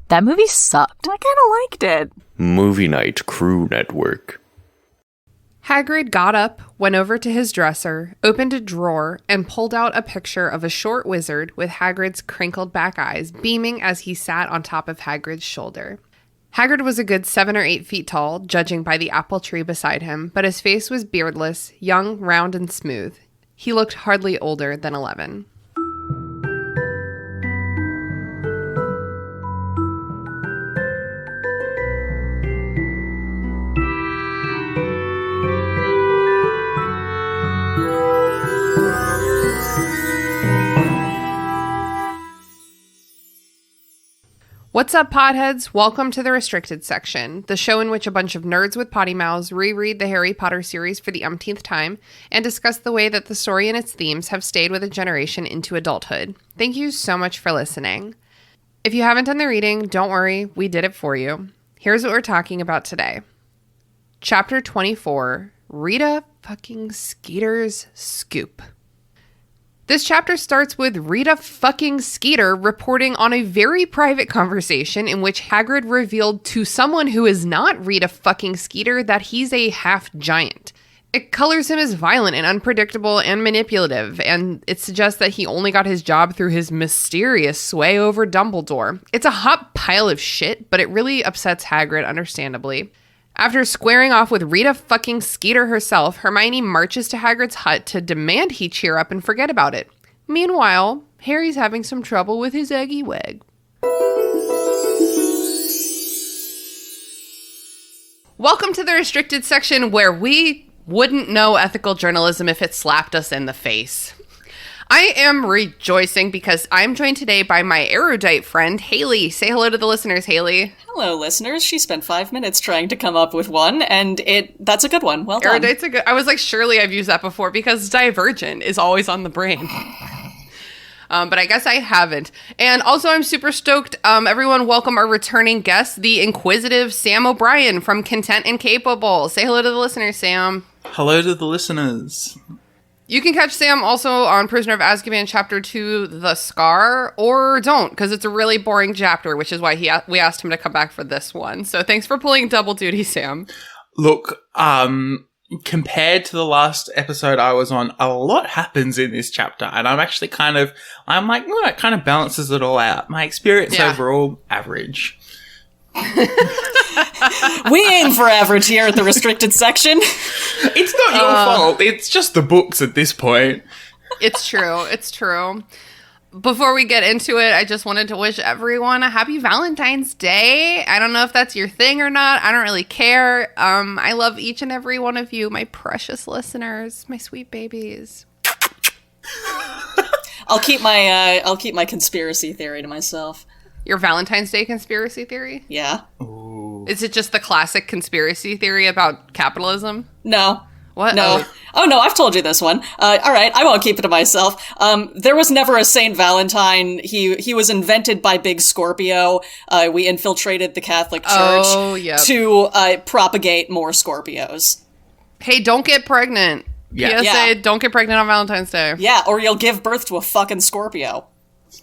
That movie sucked. I kind of liked it. Movie Night Crew Network. Hagrid got up, went over to his dresser, opened a drawer, and pulled out a picture of a short wizard with Hagrid's crinkled back eyes beaming as he sat on top of Hagrid's shoulder. Hagrid was a good 7 or 8 feet tall, judging by the apple tree beside him, but his face was beardless, young, round, and smooth. He looked hardly older than 11. What's up, potheads? Welcome to the Restricted Section, the show in which a bunch of nerds with potty mouths reread the Harry Potter series for the umpteenth time and discuss the way that the story and its themes have stayed with a generation into adulthood. Thank you so much for listening. If you haven't done the reading, don't worry, we did it for you. Here's what we're talking about today. Chapter 24, Rita fucking Skeeter's Scoop. This chapter starts with Rita fucking Skeeter reporting on a very private conversation in which Hagrid revealed to someone who is not Rita fucking Skeeter that he's a half-giant. It colors him as violent and unpredictable and manipulative, and it suggests that he only got his job through his mysterious sway over Dumbledore. It's a hot pile of shit, but it really upsets Hagrid, understandably. After squaring off with Rita fucking Skeeter herself, Hermione marches to Hagrid's hut to demand he cheer up and forget about it. Meanwhile, Harry's having some trouble with his eggy wag. Welcome to the Restricted Section, where we wouldn't know ethical journalism if it slapped us in the face. I am rejoicing because I'm joined today by my erudite friend, Haley. Say hello to the listeners, Haley. Hello, listeners. She spent 5 minutes trying to come up with one, and that's a good one. Well done. Erudite's a good... I was like, surely I've used that before because Divergent is always on the brain. But I guess I haven't. And also, I'm super stoked. Everyone welcome our returning guest, the inquisitive Sam O'Brien from Content and Capable. Say hello to the listeners, Sam. Hello to the listeners. You can catch Sam also on Prisoner of Azkaban Chapter 2, The Scar, or don't, because it's a really boring chapter, which is why we asked him to come back for this one. So thanks for pulling double duty, Sam. Look, compared to the last episode I was on, a lot happens in this chapter, and I'm actually I'm like, well, it kind of balances it all out. My experience overall, average. We aim for average here at the Restricted Section. It's not your fault. It's just the books at this point. It's true. It's true. Before we get into it, I just wanted to wish everyone a happy Valentine's Day. I don't know if that's your thing or not. I don't really care. I love each and every one of you, my precious listeners, my sweet babies. I'll keep my conspiracy theory to myself. Your Valentine's Day conspiracy theory? Yeah. Ooh. Is it just the classic conspiracy theory about capitalism? No. What? No. Oh, no, I've told you this one. All right, I won't keep it to myself. There was never a Saint Valentine. He was invented by Big Scorpio. We infiltrated the Catholic Church to propagate more Scorpios. Hey, don't get pregnant. Yeah. PSA, don't get pregnant on Valentine's Day. Yeah, or you'll give birth to a fucking Scorpio.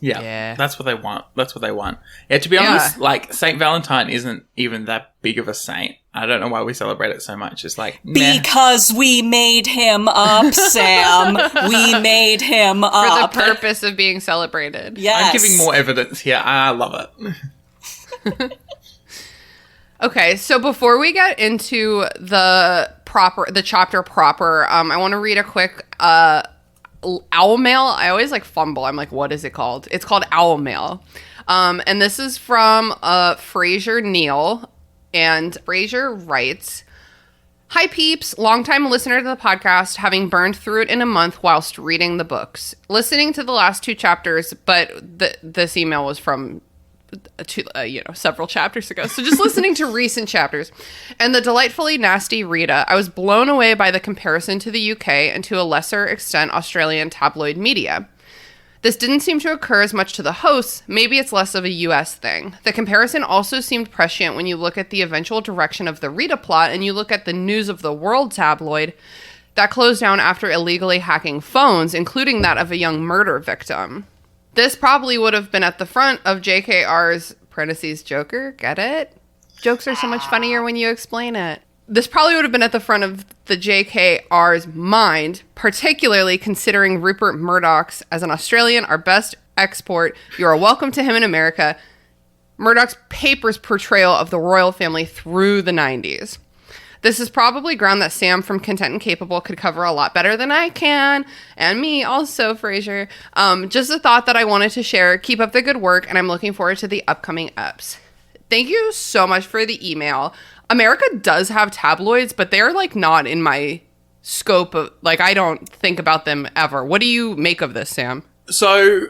Yeah, that's what they want. Yeah, to be honest, like, Saint Valentine isn't even that big of a saint. I don't know why we celebrate it so much. It's like, meh. Because we made him up, Sam. We made him up. For the purpose of being celebrated. Yes. I'm giving more evidence here. I love it. Okay, so before we get into the chapter proper, I want to read a quick owl mail. I always fumble. I'm like, what is it called? It's called owl mail. And this is from Fraser Neal. And Fraser writes, "Hi peeps, longtime listener to the podcast, having burned through it in a month whilst reading the books. Listening to the last 2 chapters, but this email was from several chapters ago. So just listening to recent chapters and the delightfully nasty Rita, I was blown away by the comparison to the UK and to a lesser extent Australian tabloid media. This didn't seem to occur as much to the hosts. Maybe it's less of a US thing. The comparison also seemed prescient when you look at the eventual direction of the Rita plot and you look at the News of the World tabloid that closed down after illegally hacking phones, including that of a young murder victim. This probably would have been at the front of JKR's Parentheses Joker. Get it? Jokes are so much funnier when you explain it. This probably would have been at the front of the JKR's mind, particularly considering Rupert Murdoch's, as an Australian, our best export. You are welcome to him in America. Murdoch's paper's portrayal of the royal family through the 90s. This is probably ground that Sam from Content and Capable could cover a lot better than I can. And me also, Frasier. Just a thought that I wanted to share. Keep up the good work, and I'm looking forward to the upcoming eps. Thank you so much for the email. America does have tabloids, but they're, like, not in my scope of, like, I don't think about them ever. What do you make of this, Sam? So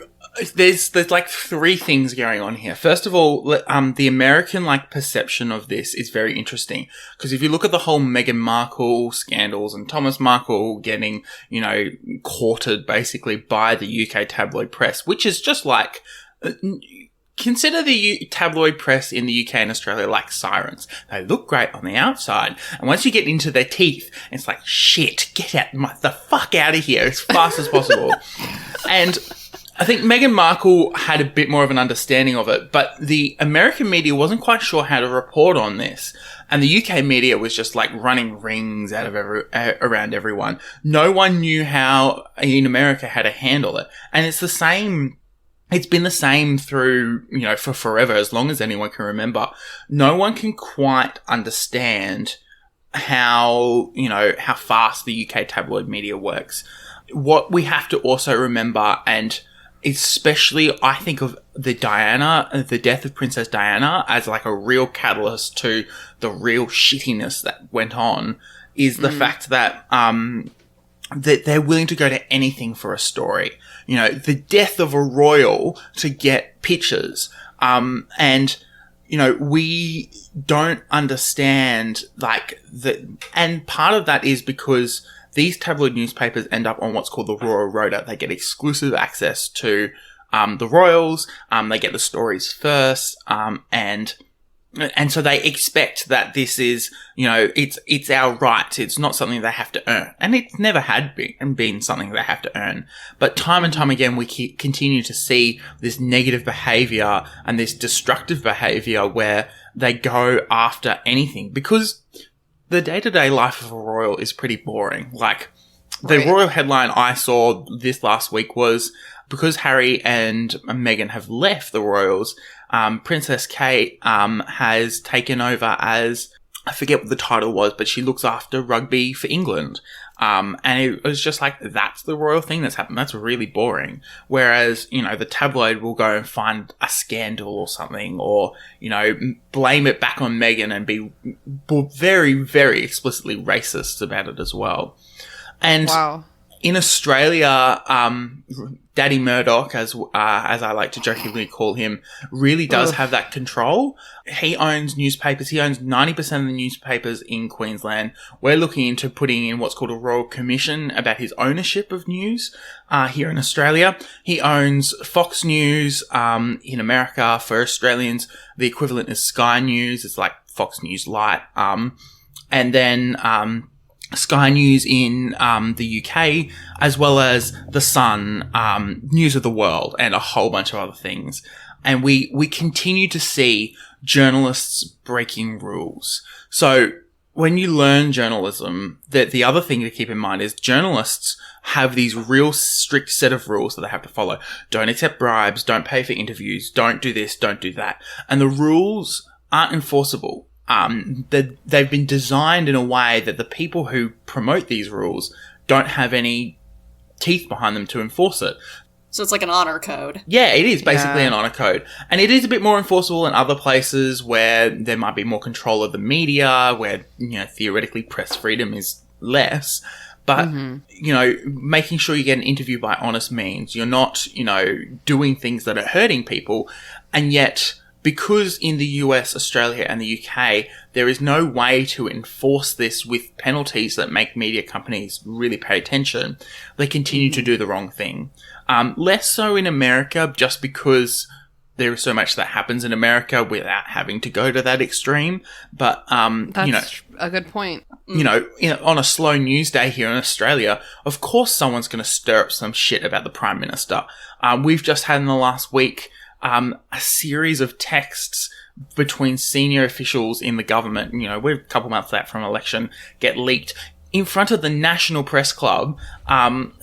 there's like three things going on here. First of all, the American like perception of this is very interesting, because if you look at the whole Meghan Markle scandals and Thomas Markle getting, courted basically by the UK tabloid press, which is just like, consider the tabloid press in the UK and Australia like sirens. They look great on the outside, and once you get into their teeth, it's like, shit, get the fuck out of here as fast as possible. And I think Meghan Markle had a bit more of an understanding of it, but the American media wasn't quite sure how to report on this. And the UK media was just like running rings out of around everyone. No one knew how in America how to handle it. And it's the same. It's been the same through, for forever, as long as anyone can remember. No one can quite understand how fast the UK tabloid media works. What we have to also remember, and especially I think of the death of Princess Diana as like a real catalyst to the real shittiness that went on, is the fact that that they're willing to go to anything for a story. The death of a royal to get pictures. And we don't understand and part of that is because these tabloid newspapers end up on what's called the Royal Rota. They get exclusive access to the royals. They get the stories first, and so they expect that this is, it's our right. It's not something they have to earn, and it's never had been something they have to earn. But time and time again, we continue to see this negative behavior and this destructive behavior where they go after anything, because the day-to-day life of a royal is pretty boring. Like, the royal headline I saw this last week was, because Harry and Meghan have left the royals, Princess Kate has taken over as, I forget what the title was, but she looks after rugby for England. And it was just like, that's the royal thing that's happened. That's really boring. Whereas, the tabloid will go and find a scandal or something, or, blame it back on Meghan and be very, very explicitly racist about it as well. And in Australia, Daddy Murdoch, as I like to jokingly call him, really does have that control. He owns newspapers. He owns 90% of the newspapers in Queensland. We're looking into putting in what's called a royal commission about his ownership of news here in Australia. He owns Fox News in America. For Australians, the equivalent is Sky News. It's like Fox News Lite. And then Sky News in the UK, as well as The Sun, News of the World, and a whole bunch of other things. And we continue to see journalists breaking rules. So when you learn journalism, the other thing to keep in mind is journalists have these real strict set of rules that they have to follow. Don't accept bribes, don't pay for interviews, don't do this, don't do that. And the rules aren't enforceable. They've been designed in a way that the people who promote these rules don't have any teeth behind them to enforce it. So it's like an honor code. Yeah, it is basically an honor code. And it is a bit more enforceable in other places where there might be more control of the media, where, theoretically press freedom is less. But, making sure you get an interview by honest means. You're not, doing things that are hurting people. And yet, because in the US, Australia, and the UK, there is no way to enforce this with penalties that make media companies really pay attention, they continue to do the wrong thing. Less so in America, just because there is so much that happens in America without having to go to that extreme. But, that's a good point. On a slow news day here in Australia, of course someone's going to stir up some shit about the Prime Minister. We've just had in the last week a series of texts between senior officials in the government, we're a couple months out from election, get leaked in front of the National Press Club, and,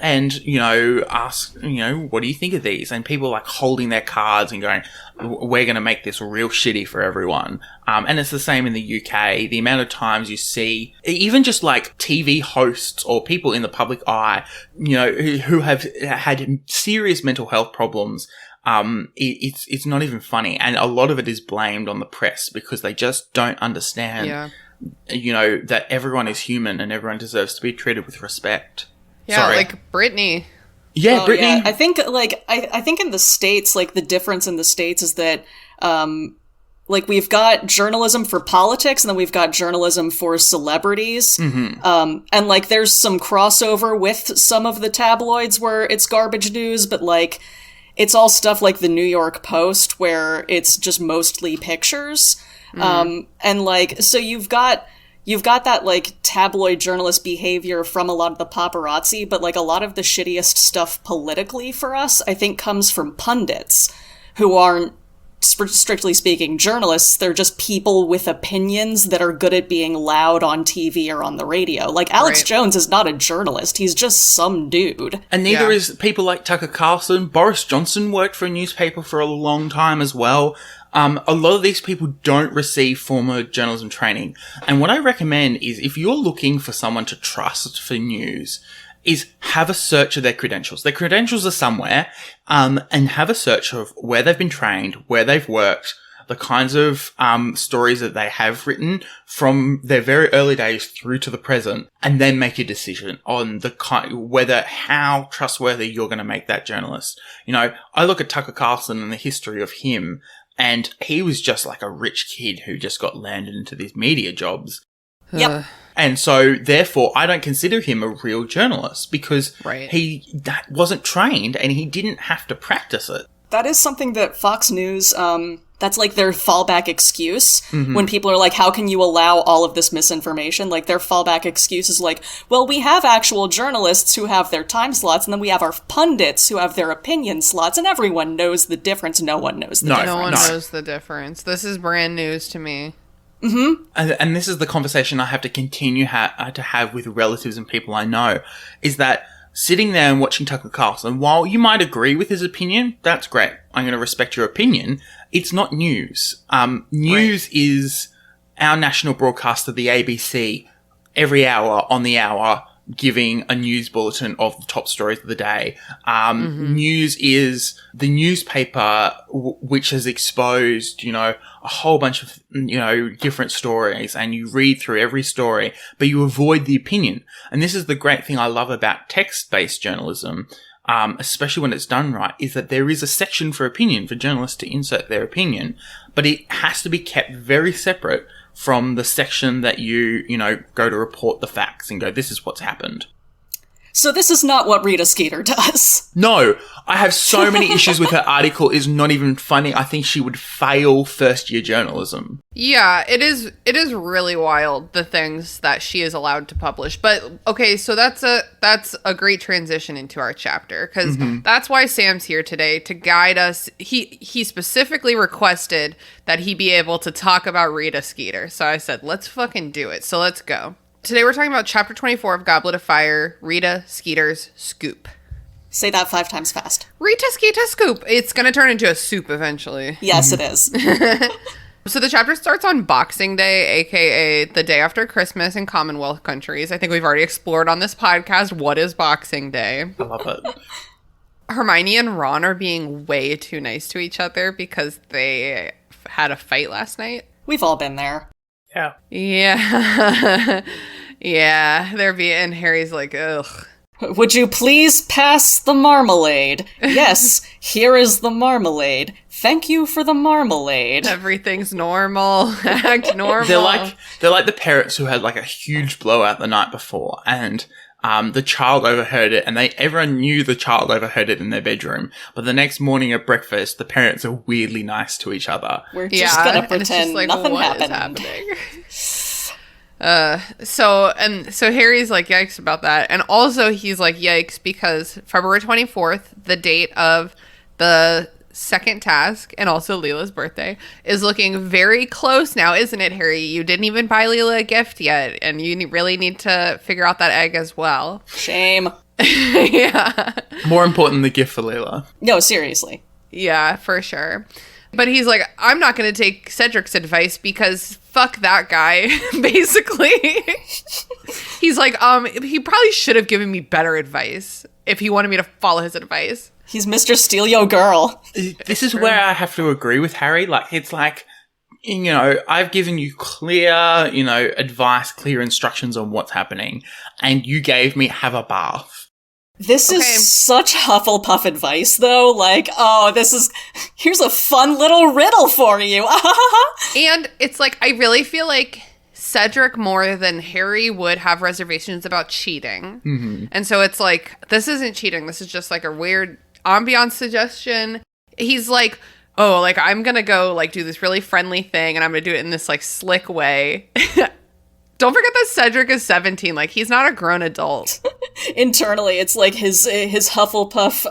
ask, what do you think of these? And people like holding their cards and going, we're going to make this real shitty for everyone. And it's the same in the UK. The amount of times you see, even just like TV hosts or people in the public eye, who have had serious mental health problems, it's not even funny. And a lot of it is blamed on the press because they just don't understand, that everyone is human and everyone deserves to be treated with respect. Yeah, Sorry. like Britney. Yeah, Britney. Yeah. I think, I think in the States, like, the difference in the States is that, we've got journalism for politics and then we've got journalism for celebrities. Mm-hmm. And, there's some crossover with some of the tabloids where it's garbage news, but, it's all stuff like the New York Post where it's just mostly pictures. So you've got that tabloid journalist behavior from a lot of the paparazzi, but a lot of the shittiest stuff politically for us, I think, comes from pundits who aren't, strictly speaking, journalists. They're just people with opinions that are good at being loud on TV or on the radio. Alex Jones is not a journalist. He's just some dude. And neither is people like Tucker Carlson. Boris Johnson worked for a newspaper for a long time as well. A lot of these people don't receive formal journalism training. And what I recommend is if you're looking for someone to trust for news, is have a search of their credentials. Their credentials are somewhere, and have a search of where they've been trained, where they've worked, the kinds of stories that they have written from their very early days through to the present, and then make a decision on how trustworthy you're going to make that journalist. I look at Tucker Carlson and the history of him, and he was just like a rich kid who just got landed into these media jobs. Yep. And so, therefore, I don't consider him a real journalist because he wasn't trained and he didn't have to practice it. That is something that Fox News, that's their fallback excuse. Mm-hmm. When people are like, how can you allow all of this misinformation? Their fallback excuse is well, we have actual journalists who have their time slots, and then we have our pundits who have their opinion slots, and everyone knows the difference. No one knows the difference. No one knows the difference. This is brand news to me. Mm-hmm. And this is the conversation I have to continue to have with relatives and people I know, is that sitting there and watching Tucker Carlson, while you might agree with his opinion, that's great. I'm going to respect your opinion. It's not news. News is our national broadcaster, the ABC, every hour on the hour, giving a news bulletin of the top stories of the day. News is the newspaper which has exposed, a whole bunch of, different stories, and you read through every story, but you avoid the opinion. And this is the great thing I love about text-based journalism, especially when it's done right, is that there is a section for opinion, for journalists to insert their opinion, but it has to be kept very separate from the section that you go to report the facts and go, this is what's happened. So this is not what Rita Skeeter does. No, I have so many issues with her article. It's not even funny. I think she would fail first-year journalism. Yeah, it is really wild, the things that she is allowed to publish. But, okay, so that's a great transition into our chapter, because that's why Sam's here today, to guide us. He specifically requested that he be able to talk about Rita Skeeter. So I said, let's fucking do it. So let's go. Today we're talking about Chapter 24 of Goblet of Fire, Rita Skeeter's Scoop. Say that 5 times fast. Rita Skeeter Scoop. It's going to turn into a soup eventually. Yes, it is. So the chapter starts on Boxing Day, aka the day after Christmas in Commonwealth countries. I think we've already explored on this podcast what is Boxing Day. I love it. Hermione and Ron are being way too nice to each other because they had a fight last night. We've all been there. Yeah. Yeah. Yeah. And Harry's like, ugh. Would you please pass the marmalade? Yes, here is the marmalade. Thank you for the marmalade. Everything's normal. Act normal. They're like the parents who had like a huge blowout the night before, and the child overheard it, and everyone knew the child overheard it in their bedroom. But the next morning at breakfast, the parents are weirdly nice to each other. We're just gonna pretend nothing happened. So Harry's like, yikes about that. And also he's like, yikes, because February 24th, the date of the second task, and also Leela's birthday, is looking very close now, isn't it, Harry? You didn't even buy Leela a gift yet, and you really need to figure out that egg as well. Shame. Yeah. More important, the gift for Leela. No, seriously. Yeah, for sure. But he's like, I'm not going to take Cedric's advice because fuck that guy, basically. He's like, he probably should have given me better advice if he wanted me to follow his advice. He's Mr. Steal Yo Girl. This is where I have to agree with Harry. Like, it's like, you know, I've given you clear, you know, advice, clear instructions on what's happening, and you gave me have a bath. This is such Hufflepuff advice, though. Like, oh, here's a fun little riddle for you. And it's like, I really feel like Cedric more than Harry would have reservations about cheating. Mm-hmm. And so it's like, this isn't cheating. This is just like a weird ambiance suggestion. He's like, oh, like, I'm going to go like do this really friendly thing and I'm going to do it in this like slick way. Don't forget that Cedric is 17. Like, he's not a grown adult. Internally, it's like his Hufflepuff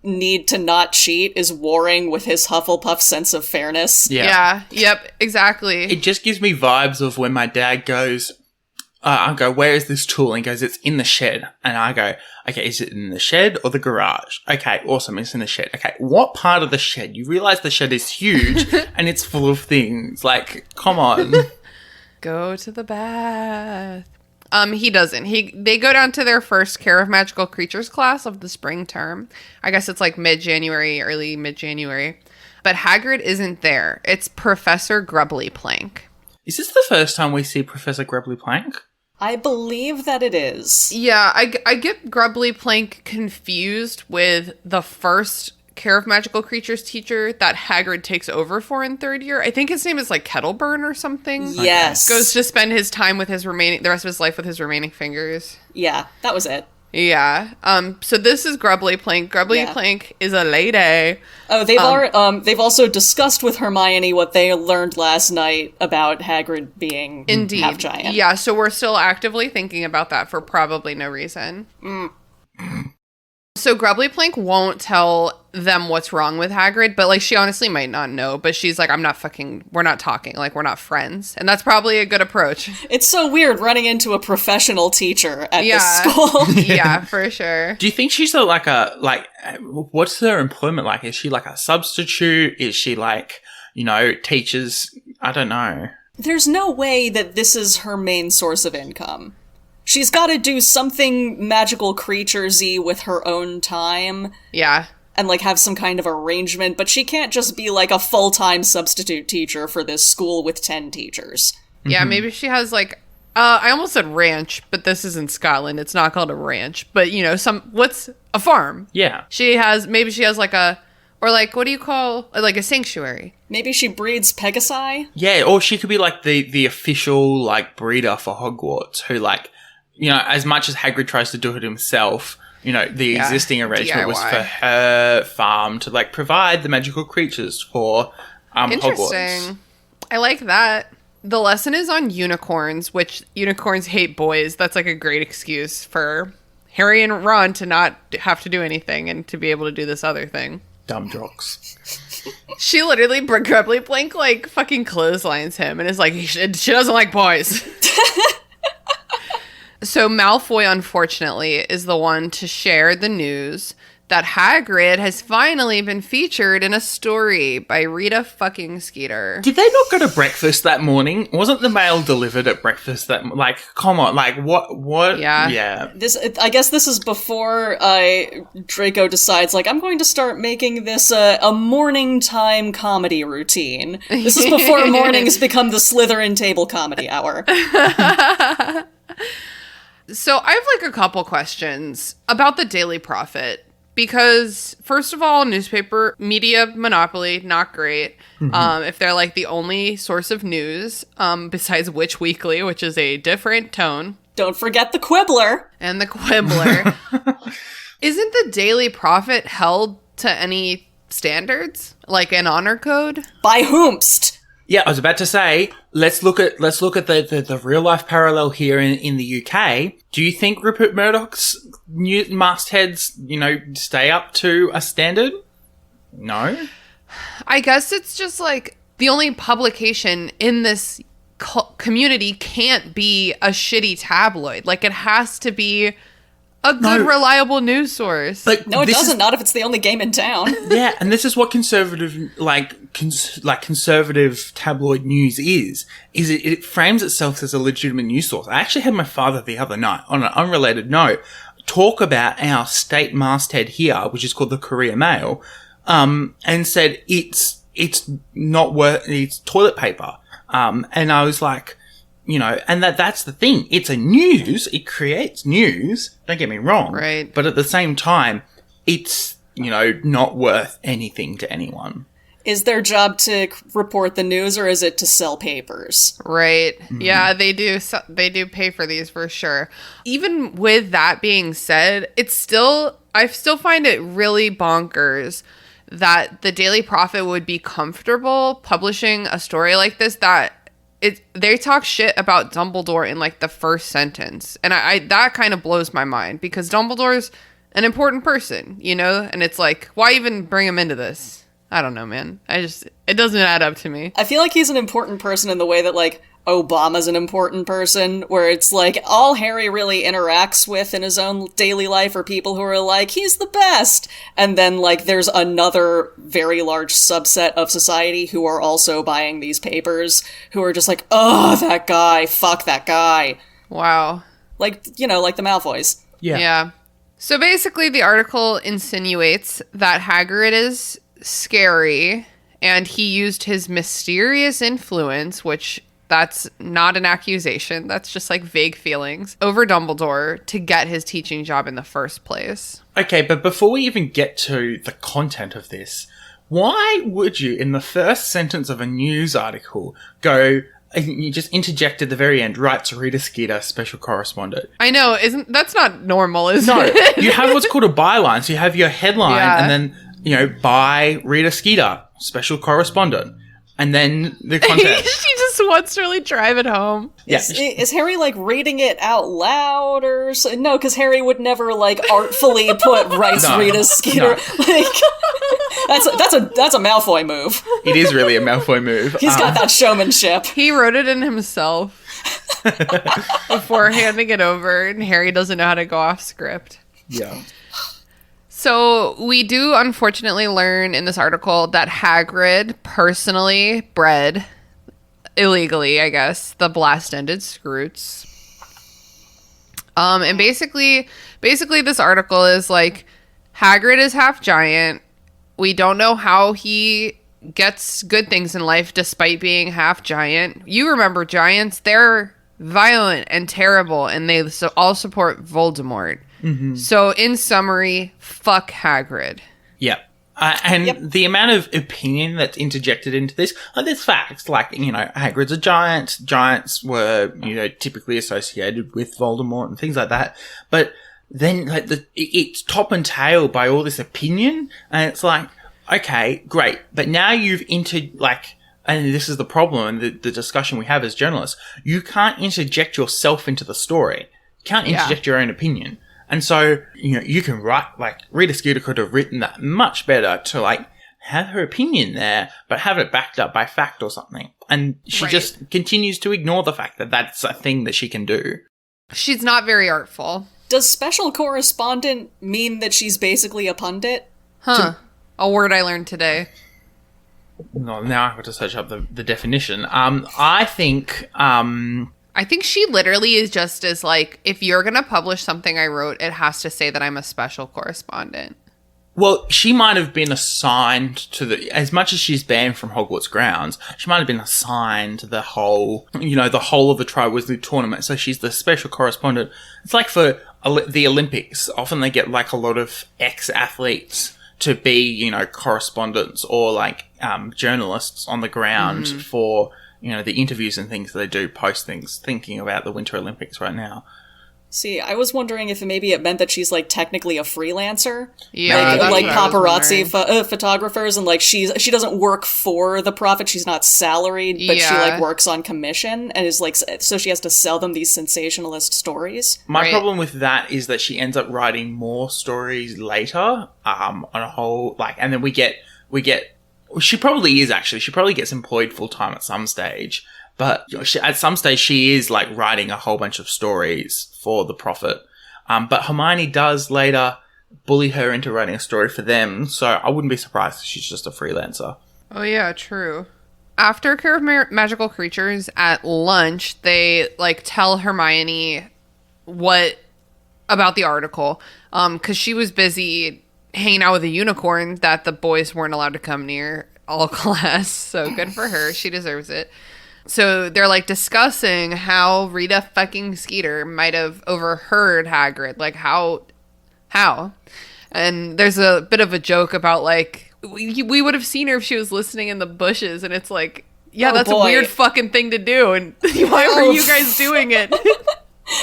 need to not cheat is warring with his Hufflepuff sense of fairness. Yeah. Yep. Exactly. It just gives me vibes of when my dad goes, I go, where is this tool? And he goes, it's in the shed. And I go, okay, is it in the shed or the garage? Okay, awesome, it's in the shed. Okay, what part of the shed? You realize the shed is huge and it's full of things. Like, come on. Go to the bath. He doesn't. They go down to their first Care of Magical Creatures class of the spring term. I guess it's like mid-January, early mid-January. But Hagrid isn't there. It's Professor Grubbly Plank. Is this the first time we see Professor Grubbly Plank? I believe that it is. Yeah, I get Grubbly Plank confused with the first Care of Magical Creatures teacher that Hagrid takes over for in third year. I think his name is like Kettleburn or something. Yes. Goes to spend his time with the rest of his life with his remaining fingers. Yeah, that was it. Yeah. So this is Grubbly Plank. Grubbly Plank is a lady. Oh, they've also discussed with Hermione what they learned last night about Hagrid being half giant. Yeah, so we're still actively thinking about that for probably no reason. So Grubbly Plank won't tell them what's wrong with Hagrid, but like she honestly might not know, but she's like, we're not talking, like we're not friends. And that's probably a good approach. It's so weird running into a professional teacher at this school. Yeah, for sure. Do you think she's what's her employment like? Is she like a substitute? Is she like, you know, teachers? I don't know. There's no way that this is her main source of income. She's got to do something magical creatures-y with her own time. Yeah. And, like, have some kind of arrangement, but she can't just be, like, a full-time substitute teacher for this school with 10 teachers. Yeah, maybe she has, like, I almost said ranch, but this is in Scotland. It's not called a ranch, but, you know, what's a farm? Yeah. Maybe she has, like, what do you call, like, a sanctuary? Maybe she breeds Pegasi? Yeah, or she could be, like, the official, like, breeder for Hogwarts, who, like, you know, as much as Hagrid tries to do it himself, you know, the existing arrangement was for her farm to, like, provide the magical creatures for Interesting. Hogwarts. I like that. The lesson is on unicorns, which unicorns hate boys. That's, like, a great excuse for Harry and Ron to not have to do anything and to be able to do this other thing. Dumb jocks. She literally, Grubbly Plank, like, fucking clotheslines him and is like, she doesn't like boys. So Malfoy, unfortunately, is the one to share the news that Hagrid has finally been featured in a story by Rita fucking Skeeter. Did they not go to breakfast that morning? Wasn't the mail delivered at breakfast like, come on, like, what? Yeah. I guess this is before Draco decides, like, I'm going to start making this a morning time comedy routine. This is before mornings become the Slytherin table comedy hour. So I have, like, a couple questions about the Daily Prophet. Because, first of all, newspaper media monopoly, not great. Mm-hmm. If they're, like, the only source of news, besides Witch Weekly, which is a different tone. Don't forget the Quibbler. And the Quibbler. Isn't the Daily Prophet held to any standards? Like an honor code? By whomst? Yeah, I was about to say, let's look at the real life parallel here in the UK. Do you think Rupert Murdoch's new mastheads, you know, stay up to a standard? No? I guess it's just like the only publication in this community can't be a shitty tabloid. Like, it has to be a good, reliable news source. But no, it doesn't. Not if it's the only game in town. Yeah, and this is what conservative, conservative tabloid news is it frames itself as a legitimate news source. I actually had my father the other night, on an unrelated note, talk about our state masthead here, which is called the Courier Mail, and said it's not worth, it's toilet paper. And I was like, and that's the thing. It's a news. It creates news. Don't get me wrong. Right. But at the same time, it's, not worth anything to anyone. Is their job to report the news, or is it to sell papers? Right. Mm-hmm. Yeah, they do. They do pay for these for sure. Even with that being said, I still find it really bonkers that the Daily Prophet would be comfortable publishing a story like this they talk shit about Dumbledore in like the first sentence. And I that kind of blows my mind, because Dumbledore's an important person, and it's like, why even bring him into this? I don't know, man. It doesn't add up to me. I feel like he's an important person in the way that like Obama's an important person, where it's like all Harry really interacts with in his own daily life are people who are like, he's the best. And then like there's another very large subset of society who are also buying these papers, who are just like, oh, that guy, fuck that guy. Wow. Like, like the Malfoys. Yeah. So basically the article insinuates that Hagrid is scary and he used his mysterious influence, which that's not an accusation. That's just like vague feelings over Dumbledore to get his teaching job in the first place. Okay, but before we even get to the content of this, why would you, in the first sentence of a news article, go, you just interject at the very end, writes Rita Skeeter, special correspondent? I know, that's not normal, is it? No, you have what's called a byline. So you have your headline and then, by Rita Skeeter, special correspondent. And then the content. She just wants to really drive it home. Yeah. Is Harry, like, reading it out loud or so? No, because Harry would never, like, artfully put Rita Skeeter. No. Like, that's a Malfoy move. It is really a Malfoy move. He's got that showmanship. He wrote it in himself before handing it over, and Harry doesn't know how to go off script. Yeah. So we do unfortunately learn in this article that Hagrid personally bred, illegally, I guess, the blast-ended Scroots. And basically this article is like, Hagrid is half giant. We don't know how he gets good things in life despite being half giant. You remember giants, they're violent and terrible, and they all support Voldemort. Mm-hmm. So, in summary, fuck Hagrid. Yep. The amount of opinion that's interjected into this, there's facts, like, Hagrid's a giant. Giants were, typically associated with Voldemort and things like that. But then, like, it's top and tail by all this opinion, and it's like, okay, great. But now you've and this is the problem and the discussion we have as journalists, you can't interject yourself into the story. You can't interject your own opinion. And so, you can write, like, Rita Skeeter could have written that much better to, like, have her opinion there, but have it backed up by fact or something. And she just continues to ignore the fact that that's a thing that she can do. She's not very artful. Does special correspondent mean that she's basically a pundit? Huh. A word I learned today. No, now I have to search up the definition. I think she literally is just as like, if you're going to publish something I wrote, it has to say that I'm a special correspondent. Well, she might have been assigned to as much as she's banned from Hogwarts grounds, she might have been assigned to the whole of the Triwizard tournament. So she's the special correspondent. It's like for the Olympics. Often they get like a lot of ex-athletes to be, correspondents or like journalists on the ground for, the interviews and things that they do post things, thinking about the Winter Olympics right now. See, I was wondering if maybe it meant that she's, like, technically a freelancer. Yeah, like paparazzi photographers, and, like, she doesn't work for the Prophet, she's not salaried, but she, like, works on commission, and is, like, so she has to sell them these sensationalist stories. My problem with that is that she ends up writing more stories later, on a whole, like, and then we get she probably is actually. She probably gets employed full time at some stage. But at some stage, she is like writing a whole bunch of stories for the Prophet. But Hermione does later bully her into writing a story for them. So I wouldn't be surprised if she's just a freelancer. Oh, yeah, true. After Care of Magical Creatures at lunch, they like tell Hermione about the article. Because she was busy hanging out with a unicorn that the boys weren't allowed to come near all class. So good for her. She deserves it. So they're, like, discussing how Rita fucking Skeeter might have overheard Hagrid. Like, how? And there's a bit of a joke about, like, we would have seen her if she was listening in the bushes. And it's like, yeah, that's a weird fucking thing to do. And why were you guys doing it?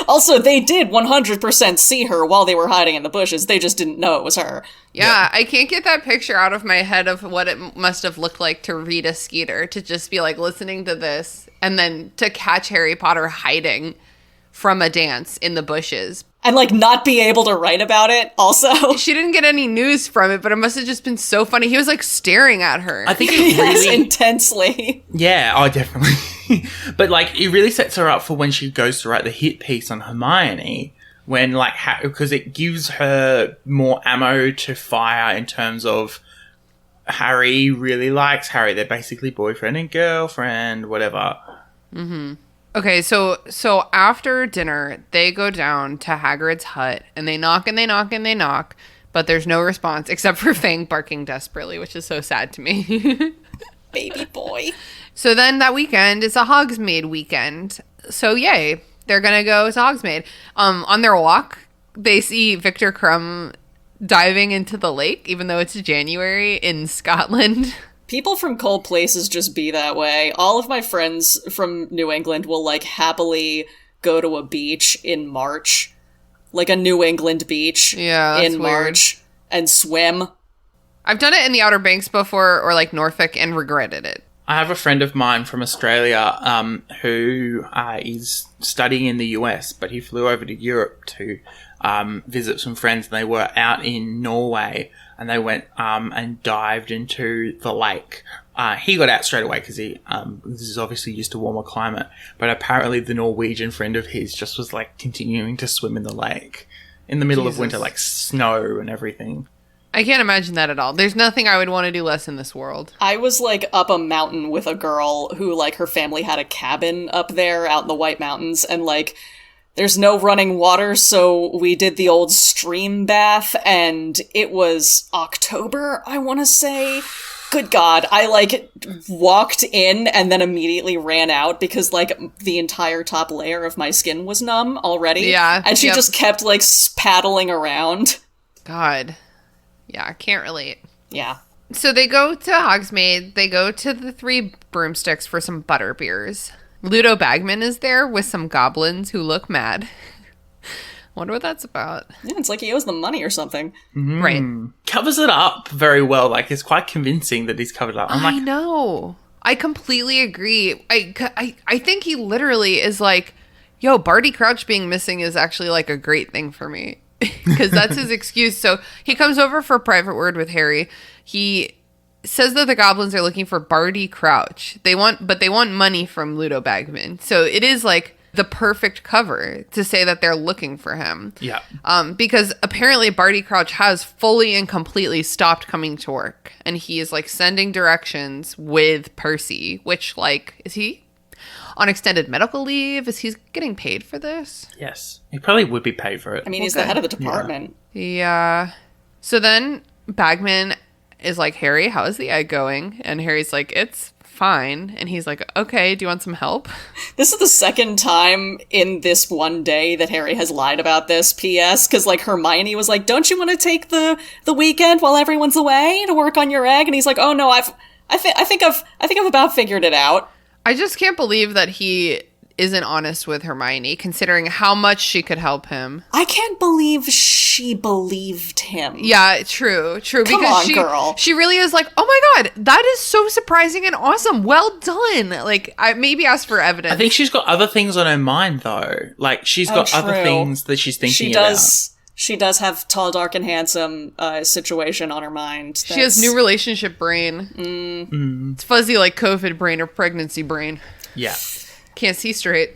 Also, they did 100% see her while they were hiding in the bushes. They just didn't know it was her. Yeah, I can't get that picture out of my head of what it must have looked like to Rita Skeeter to just be like listening to this and then to catch Harry Potter hiding from a dance in the bushes. And, like, not be able to write about it, also. She didn't get any news from it, but it must have just been so funny. He was, like, staring at her. I think it really... intensely. Yeah, oh, definitely. But, like, it really sets her up for when she goes to write the hit piece on Hermione, when, like, because it gives her more ammo to fire in terms of Harry really likes Harry. They're basically boyfriend and girlfriend, whatever. Mm-hmm. Okay, so after dinner, they go down to Hagrid's hut, and they knock and they knock and they knock, but there's no response, except for Fang barking desperately, which is so sad to me. Baby boy. So then that weekend is a Hogsmeade weekend. So yay, they're going to go to Hogsmeade. On their walk, they see Victor Crumb diving into the lake, even though it's January in Scotland. People from cold places just be that way. All of my friends from New England will, like, happily go to a beach in March. Like a New England beach in March and swim. I've done it in the Outer Banks before, or, like, Norfolk, and regretted it. I have a friend of mine from Australia who is studying in the US, but he flew over to Europe to visit some friends, and they were out in Norway. And they went and dived into the lake. He got out straight away because this is obviously used to warmer climate. But apparently the Norwegian friend of his just was, like, continuing to swim in the lake in the middle of winter, like snow and everything. I can't imagine that at all. There's nothing I would want to do less in this world. I was, like, up a mountain with a girl who, like, her family had a cabin up there out in the White Mountains. And, like... there's no running water, so we did the old stream bath, and it was October, I want to say. Good God, I, like, walked in and then immediately ran out because, like, the entire top layer of my skin was numb already. Yeah. And she just kept, like, paddling around. God. Yeah, I can't relate. Yeah. So they go to Hogsmeade, they go to the Three Broomsticks for some butterbeers. Ludo Bagman is there with some goblins who look mad. Wonder what that's about. Yeah, it's like he owes them money or something. Mm. Right. Covers it up very well. Like, it's quite convincing that he's covered up. I know. I completely agree. I think he literally is like, yo, Barty Crouch being missing is actually, like, a great thing for me. Because that's his excuse. So he comes over for a private word with Harry. He says that the goblins are looking for Barty Crouch. They want money from Ludo Bagman. So it is, like, the perfect cover to say that they're looking for him. Yeah. Because apparently Barty Crouch has fully and completely stopped coming to work. And he is, like, sending directions with Percy, which, like, is he on extended medical leave? Is he getting paid for this? Yes. He probably would be paid for it. I mean, he's the head of the department. Yeah. So then Bagman is like, Harry, how is the egg going? And Harry's like, it's fine. And he's like, okay, do you want some help? This is the second time in this one day that Harry has lied about this, P.S. Because, like, Hermione was like, don't you want to take the weekend while everyone's away to work on your egg? And he's like, oh no, I think I've about figured it out. I just can't believe that he isn't honest with Hermione, considering how much she could help him. I can't believe she believed him. Yeah, true. Come because on, girl. She really is like, oh my God, that is so surprising and awesome. Well done. Like, I maybe ask for evidence. I think she's got other things on her mind, though. Like, she's got other things that she's thinking about. She does have tall, dark, and handsome situation on her mind. She has new relationship brain. It's fuzzy like COVID brain or pregnancy brain. Yeah. Can't see straight.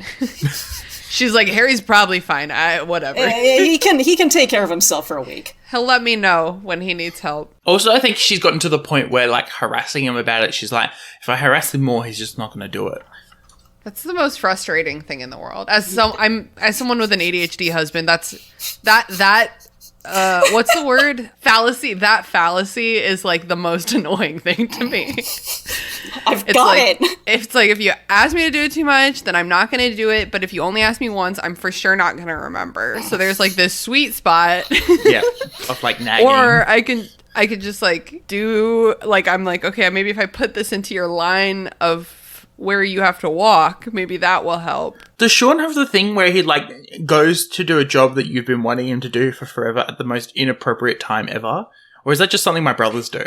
She's like, Harry's probably fine. Whatever. He can take care of himself for a week. He'll let me know when he needs help. Also, I think she's gotten to the point where, like, harassing him about it, she's like, if I harass him more, he's just not going to do it. That's the most frustrating thing in the world. As someone with an ADHD husband, that's what's the word? Fallacy. That fallacy is like the most annoying thing to me. I've got it. It's like, if you ask me to do it too much, then I'm not going to do it. But if you only ask me once, I'm for sure not going to remember. So there's like this sweet spot. Yeah. Of like nagging. Or I could just like do like, I'm like, okay, maybe if I put this into your line of where you have to walk, maybe that will help. Does Sean have the thing where he, like, goes to do a job that you've been wanting him to do for forever at the most inappropriate time ever? Or is that just something my brothers do?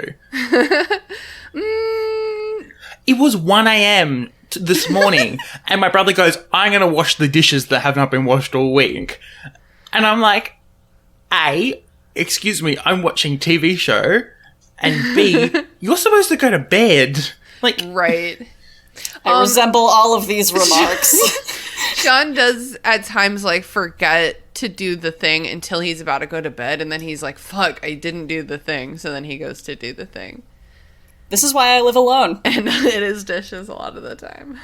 It was 1 a.m. this morning, and my brother goes, I'm going to wash the dishes that have not been washed all week. And I'm like, A, excuse me, I'm watching TV show, and B, you're supposed to go to bed. Like, right. I resemble all of these remarks. Sean does at times like forget to do the thing until he's about to go to bed, and then he's like, fuck, I didn't do the thing. So then he goes to do the thing. This is why I live alone. And it is dishes a lot of the time.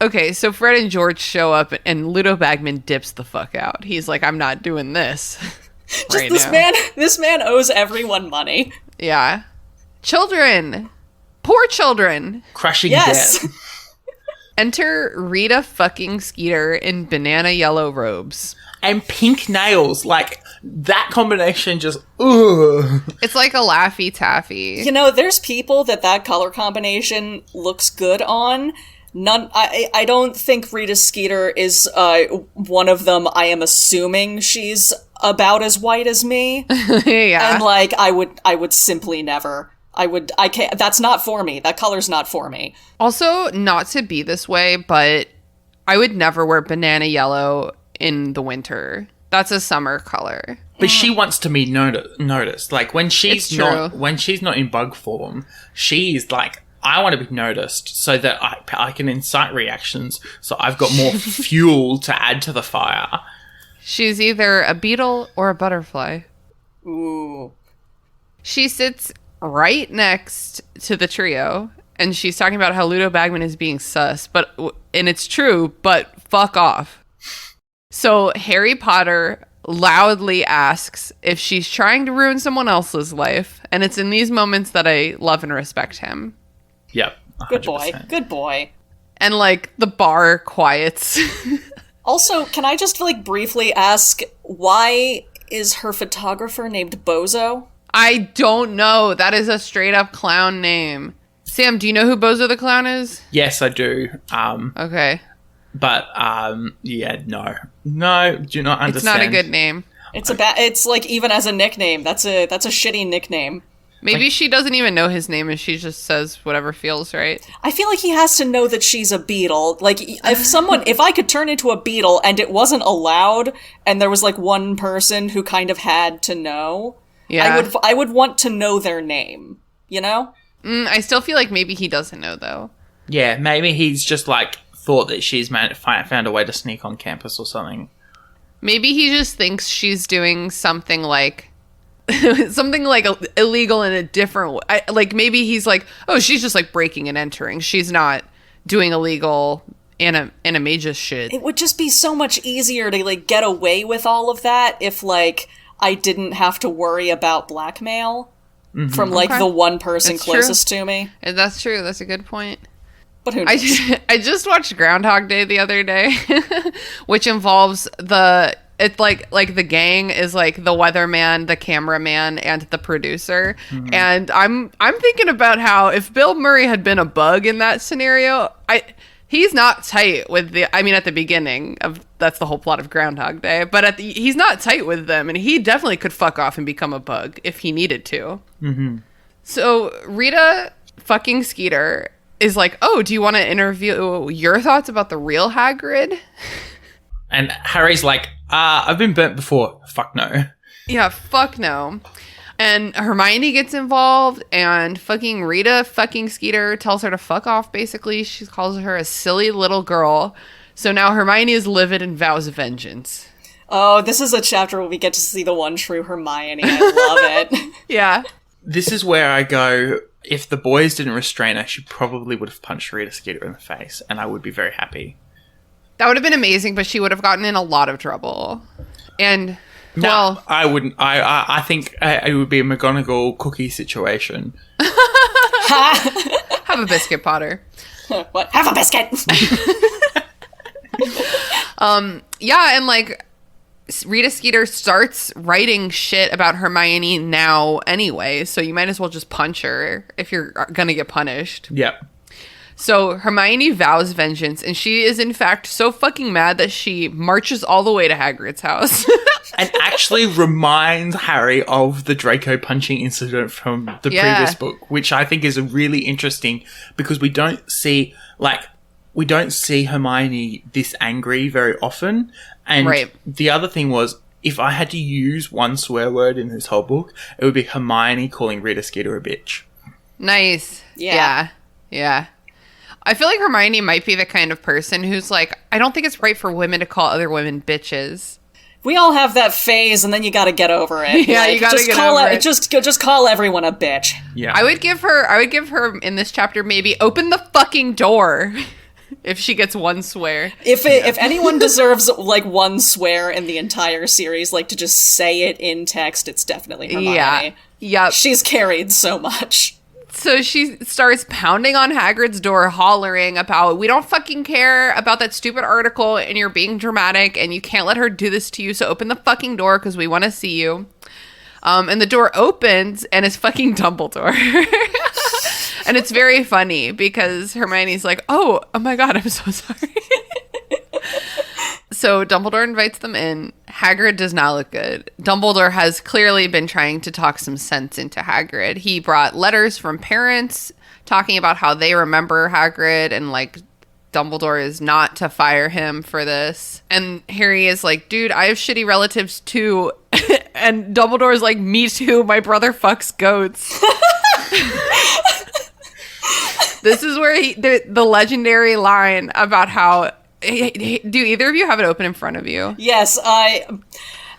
Okay, so Fred and George show up, and Ludo Bagman dips the fuck out. He's like, I'm not doing this. Just this man owes everyone money. Yeah. Children. Poor children. crushing Yes. debt. Enter Rita fucking Skeeter in banana yellow robes. And pink nails. Like, that combination just, ugh. It's like a Laffy Taffy. You know, there's people that color combination looks good on. I don't think Rita Skeeter is one of them. I am assuming she's about as white as me. Yeah. And like, I would simply never. I can't, that's not for me. That color's not for me. Also, not to be this way, but I would never wear banana yellow in the winter. That's a summer color. But she wants to be noticed. Like, when she's It's not true. when she's not in bug form, she's like, I want to be noticed so that I can incite reactions, so I've got more fuel to add to the fire. She's either a beetle or a butterfly. Ooh. She sits right next to the trio, and she's talking about how Ludo Bagman is being sus, and it's true, but fuck off. So Harry Potter loudly asks if she's trying to ruin someone else's life, and it's in these moments that I love and respect him. Yep. 100%. Good boy. Good boy. And like the bar quiets. Also, can I just like briefly ask, why is her photographer named Bozo? I don't know. That is a straight up clown name. Sam, do you know who Bozo the Clown is? Yes, I do. Okay. But yeah, no, do not understand. It's not a good name. It's like, even as a nickname, that's a shitty nickname. Maybe she doesn't even know his name and she just says whatever feels right. I feel like he has to know that she's a beetle. Like, if I could turn into a beetle and it wasn't allowed, and there was like one person who kind of had to know, Yeah. I would want to know their name, you know? I still feel like maybe he doesn't know though. Yeah, maybe he's just like thought that she's found a way to sneak on campus or something. Maybe he just thinks she's doing something like illegal in a different way. Like maybe he's like, oh, she's just like breaking and entering. She's not doing illegal animagus shit. It would just be so much easier to like get away with all of that if like I didn't have to worry about blackmail from like the one person That's closest true. to me. That's true. That's a good point. But who knows? I just watched Groundhog Day the other day, which involves the gang is like the weatherman, the cameraman, and the producer. And I'm thinking about how if Bill Murray had been a bug in that scenario, he's not tight with at the beginning of, that's the whole plot of Groundhog Day, but he's not tight with them, and he definitely could fuck off and become a bug if he needed to. Mm-hmm. So Rita fucking Skeeter is like, oh, do you want to interview your thoughts about the real Hagrid? And Harry's like, I've been burnt before. Fuck no. Yeah, fuck no. And Hermione gets involved, and fucking Rita fucking Skeeter tells her to fuck off, basically. She calls her a silly little girl. So now Hermione is livid and vows vengeance. Oh, this is a chapter where we get to see the one true Hermione. I love it. Yeah. This is where I go, if the boys didn't restrain her, she probably would have punched Rita Skeeter in the face, and I would be very happy. That would have been amazing, but she would have gotten in a lot of trouble. And... No, well, I wouldn't. I think it would be a McGonagall cookie situation. have a biscuit, Potter. What? Have a biscuit! Yeah, and like Rita Skeeter starts writing shit about Hermione now anyway, so you might as well just punch her if you're gonna get punished. Yep. So Hermione vows vengeance, and she is in fact so fucking mad that she marches all the way to Hagrid's house. And actually reminds Harry of the Draco punching incident from the previous book, which I think is really interesting because we don't see Hermione this angry very often. And the other thing was, if I had to use one swear word in this whole book, it would be Hermione calling Rita Skeeter a bitch. Nice. Yeah. I feel like Hermione might be the kind of person who's like, I don't think it's right for women to call other women bitches. We all have that phase, and then you gotta get over it. Yeah, you gotta get over it. Just call everyone a bitch. Yeah. I would give her in this chapter maybe open the fucking door if she gets one swear. If anyone deserves like one swear in the entire series, like to just say it in text, it's definitely Hermione. Yeah. Yep. She's carried so much. So she starts pounding on Hagrid's door, hollering about, we don't fucking care about that stupid article, and you're being dramatic, and you can't let her do this to you, so open the fucking door, because we want to see you. And the door opens, and it's fucking Dumbledore. And it's very funny, because Hermione's like, oh my god, I'm so sorry. So Dumbledore invites them in. Hagrid does not look good. Dumbledore has clearly been trying to talk some sense into Hagrid. He brought letters from parents talking about how they remember Hagrid and like Dumbledore is not to fire him for this. And Harry is like, dude, I have shitty relatives too. And Dumbledore is like, me too. My brother fucks goats. This is where the legendary line about how... Do either of you have it open in front of you? Yes, an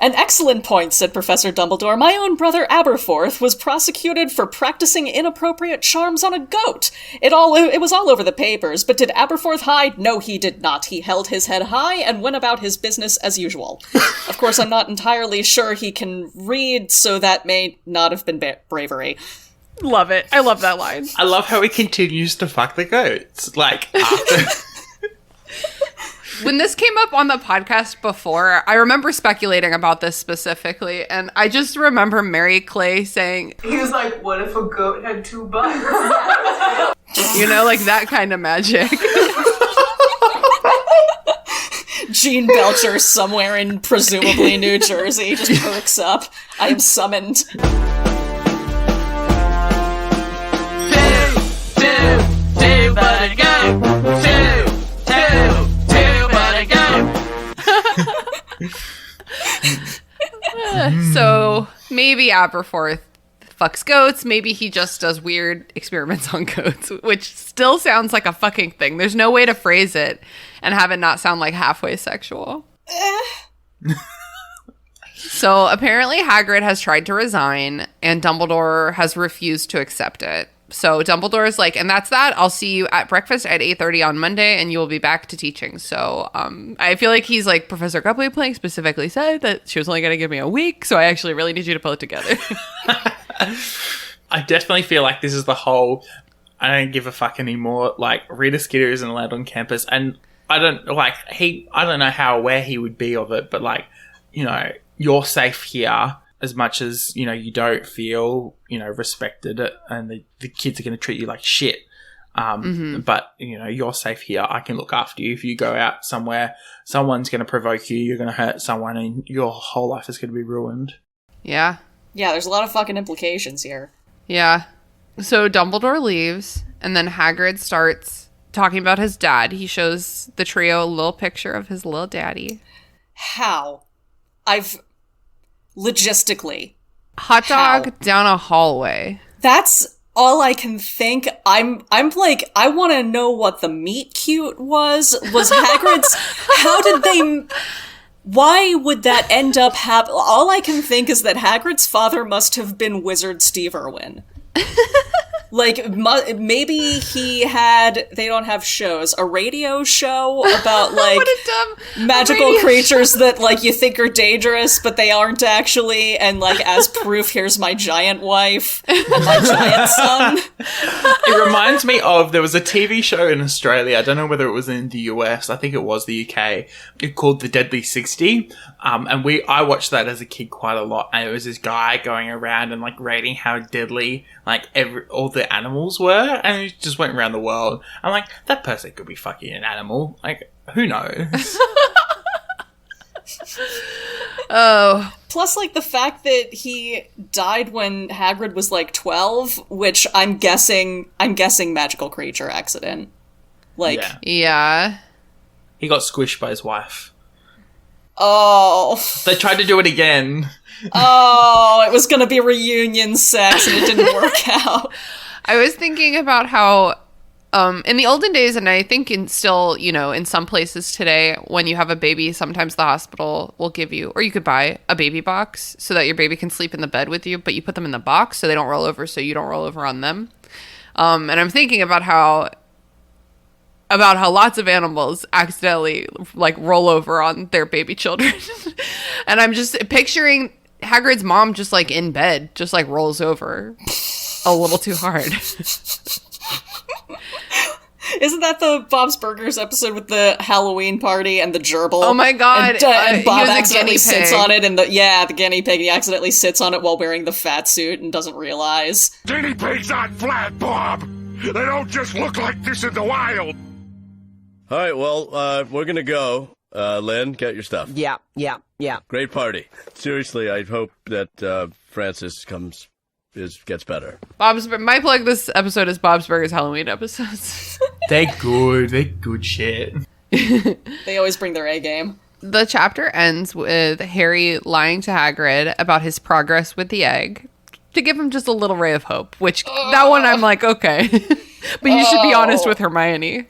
excellent point, said Professor Dumbledore. My own brother Aberforth was prosecuted for practicing inappropriate charms on a goat. It was all over the papers, but did Aberforth hide? No, he did not. He held his head high and went about his business as usual. Of course, I'm not entirely sure he can read, so that may not have been bravery. Love it. I love that line. I love how he continues to fuck the goats. Like, after... When this came up on the podcast before, I remember speculating about this specifically, and I just remember Mary Clay saying, he was like, what if a goat had two butts? You know, like that kind of magic. Gene Belcher somewhere in presumably New Jersey just perks up. I am summoned. Two, but a go. Two, but a go. So maybe Aberforth fucks goats. Maybe he just does weird experiments on goats, which still sounds like a fucking thing. There's no way to phrase it and have it not sound like halfway sexual. So apparently Hagrid has tried to resign and Dumbledore has refused to accept it. So Dumbledore is like, and that's that. I'll see you at breakfast at 8:30 on Monday, and you will be back to teaching. So I feel like he's like, Professor Goblet specifically said that she was only going to give me a week, so I actually really need you to pull it together. I definitely feel like this is the whole, I don't give a fuck anymore. Like, Rita Skeeter isn't allowed on campus, and I don't know how aware he would be of it, but like, you know, you're safe here. As much as, you know, you don't feel, you know, respected and the kids are going to treat you like shit. But, you know, you're safe here. I can look after you. If you go out somewhere, someone's going to provoke you. You're going to hurt someone and your whole life is going to be ruined. Yeah. Yeah, there's a lot of fucking implications here. Yeah. So Dumbledore leaves and then Hagrid starts talking about his dad. He shows the trio a little picture of his little daddy. How? logistically. Hot dog How? down a hallway. That's all I can think. I'm like, I want to know what the meet cute was. Was Hagrid's, how did they, why would that end up all I can think is that Hagrid's father must have been Wizard Steve Irwin. Like, maybe he had, they don't have shows, a radio show about, like, What a dumb magical radio creatures that, like, you think are dangerous, but they aren't actually, and, like, as proof, here's my giant wife and my giant son. It reminds me of, there was a TV show in Australia, I don't know whether it was in the US, I think it was the UK, called The Deadly 60, and I watched that as a kid quite a lot, and it was this guy going around and, like, rating how deadly, like, all the animals were, and he just went around the world. I'm like, that person could be fucking an animal. Like, who knows? Oh. Plus, like, the fact that he died when Hagrid was, like, 12, which I'm guessing magical creature accident. Like, Yeah. He got squished by his wife. oh, They tried to do it again. oh, it was gonna be reunion sex and it didn't work out. I was thinking about how in the olden days, and I think still, in some places today, when you have a baby, sometimes the hospital will give you, or you could buy a baby box so that your baby can sleep in the bed with you, but you put them in the box so they don't roll over, so you don't roll over on them. And I'm thinking about how lots of animals accidentally, like, roll over on their baby children. And I'm just picturing Hagrid's mom just, like, in bed, just, like, rolls over a little too hard. Isn't that the Bob's Burgers episode with the Halloween party and the gerbil? Oh my god! And Bob he was accidentally a guinea pig. sits on it, and the guinea pig. He accidentally sits on it while wearing the fat suit and doesn't realize. Guinea pigs aren't flat, Bob. They don't just look like this in the wild. All right, well, we're gonna go. Lynn, get your stuff. Yeah. Great party. Seriously, I hope that Francis gets better. My plug this episode is Bob's Burgers Halloween episodes. They're good. They're good shit. They always bring their A game. The chapter ends with Harry lying to Hagrid about his progress with the egg to give him just a little ray of hope, which that one I'm like, okay. But you should be honest with Hermione.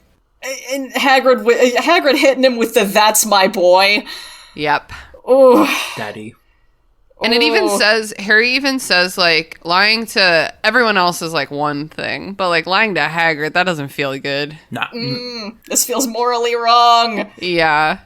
And Hagrid hitting him with the "That's my boy." Yep. Oh, Daddy. And it even says, Harry even says, like, lying to everyone else is, like, one thing. But, like, lying to Hagrid, that doesn't feel good. Nah. this feels morally wrong. Yeah.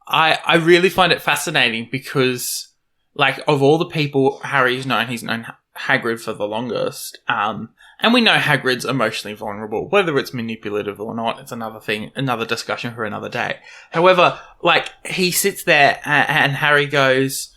I really find it fascinating because, like, of all the people he's known Hagrid for the longest. And we know Hagrid's emotionally vulnerable. Whether it's manipulative or not, it's another thing, another discussion for another day. However, like, he sits there and Harry goes,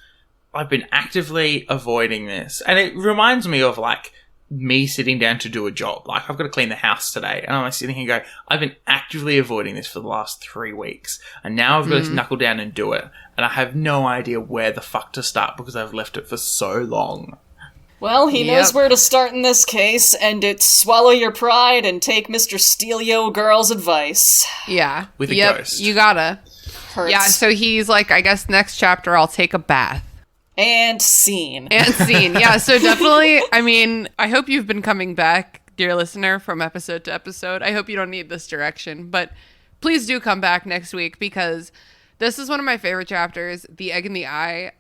I've been actively avoiding this. And it reminds me of, like, me sitting down to do a job. Like, I've got to clean the house today. And I'm like sitting here going, I've been actively avoiding this for the last 3 weeks. And now I've got to knuckle down and do it. And I have no idea where the fuck to start because I've left it for so long. Well, he knows where to start in this case, and it's swallow your pride and take Mr. Steelio Girl's advice. Yeah. With a ghost. You gotta. Hurts. Yeah, so he's like, I guess next chapter I'll take a bath. And scene. Yeah, so definitely, I mean, I hope you've been coming back, dear listener, from episode to episode. I hope you don't need this direction, but please do come back next week because this is one of my favorite chapters, The Egg in the Eye.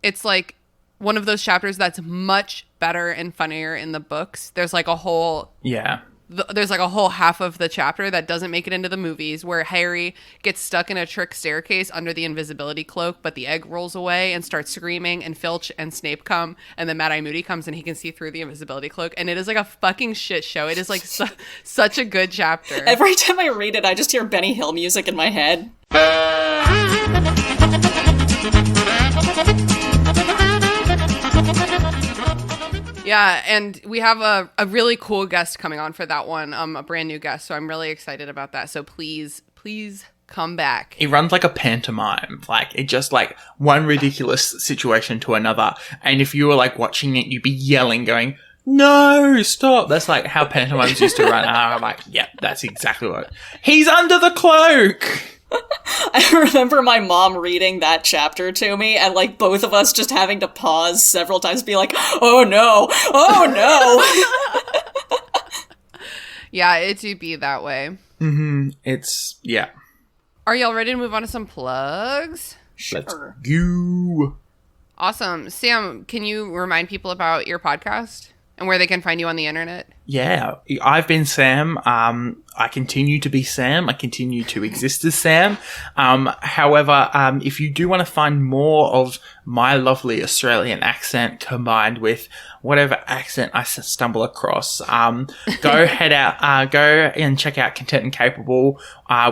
It's like one of those chapters that's much better and funnier in the books. There's like a whole... Yeah. There's like a whole half of the chapter that doesn't make it into the movies where Harry gets stuck in a trick staircase under the invisibility cloak, but the egg rolls away and starts screaming and Filch and Snape come and then Mad-Eye Moody comes and he can see through the invisibility cloak and it is like a fucking shit show. It is like such a good chapter. Every time I read it, I just hear Benny Hill music in my head. Yeah, and we have a really cool guest coming on for that one, a brand new guest, so I'm really excited about that. So please come back. It runs like a pantomime. Like, it just, like, one ridiculous situation to another. And if you were, like, watching it, you'd be yelling, going, no, stop. That's, like, how pantomimes used to run. And I'm like, yeah, that's exactly what. He's under the cloak! I remember my mom reading that chapter to me and like both of us just having to pause several times be like, oh no, oh no. Yeah, it do be that way. It's, yeah. Are y'all ready to move on to some plugs? Let's go. Awesome. Sam, can you remind people about your podcast and where they can find you on the internet? Yeah, I've been Sam. I continue to be Sam. I continue to exist as Sam. However, if you do want to find more of my lovely Australian accent combined with whatever accent I stumble across, go and check out Content and Capable.